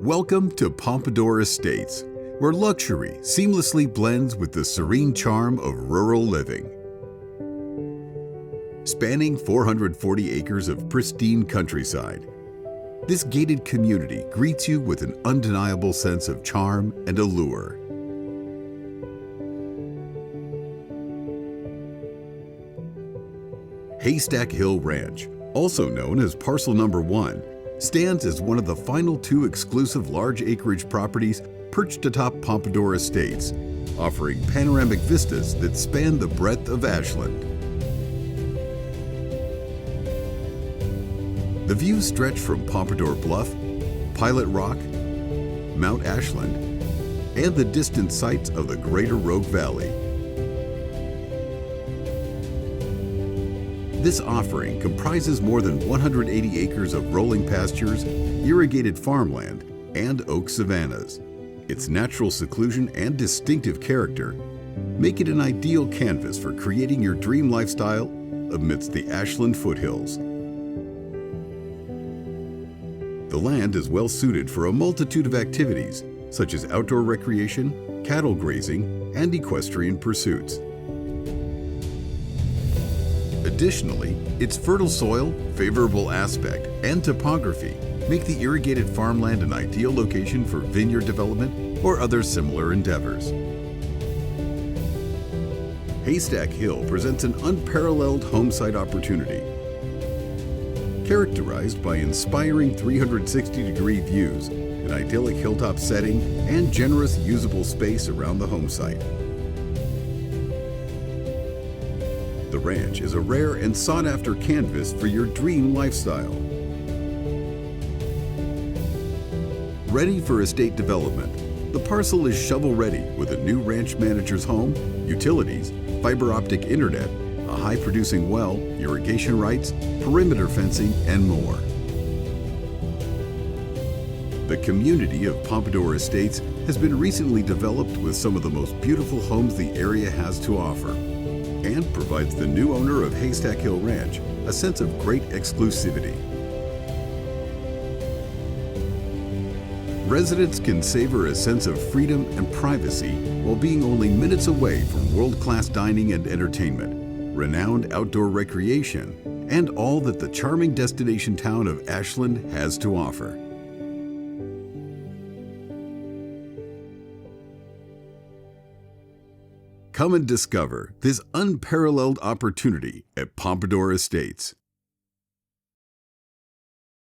Welcome to Pompadour Estates, where luxury seamlessly blends with the serene charm of rural living. Spanning 440 acres of pristine countryside, this gated community greets you with an undeniable sense of charm and allure. Haystack Hill Ranch, also known as Parcel Number 1, stands as one of the final two exclusive large acreage properties perched atop Pompadour Estates, offering panoramic vistas that span the breadth of Ashland. The views stretch from Pompadour Bluff, Pilot Rock, Mount Ashland, and the distant sites of the greater Rogue Valley. This offering comprises more than 180 acres of rolling pastures, irrigated farmland, and oak savannas. Its natural seclusion and distinctive character make it an ideal canvas for creating your dream lifestyle amidst the Ashland foothills. The land is well suited for a multitude of activities, such as outdoor recreation, cattle grazing, and equestrian pursuits. Additionally, its fertile soil, favorable aspect, and topography make the irrigated farmland an ideal location for vineyard development or other similar endeavors. Haystack Hill presents an unparalleled homesite opportunity, characterized by inspiring 360-degree views, an idyllic hilltop setting, and generous usable space around the homesite. The ranch is a rare and sought-after canvas for your dream lifestyle. Ready for estate development, the parcel is shovel-ready with a new ranch manager's home, utilities, fiber optic internet, a high-producing well, irrigation rights, perimeter fencing, and more. The community of Pompadour Estates has been recently developed with some of the most beautiful homes the area has to offer, and provides the new owner of Haystack Hill Ranch a sense of great exclusivity. Residents can savor a sense of freedom and privacy while being only minutes away from world-class dining and entertainment, renowned outdoor recreation, and all that the charming destination town of Ashland has to offer. Come and discover this unparalleled opportunity at Pompadour Estates.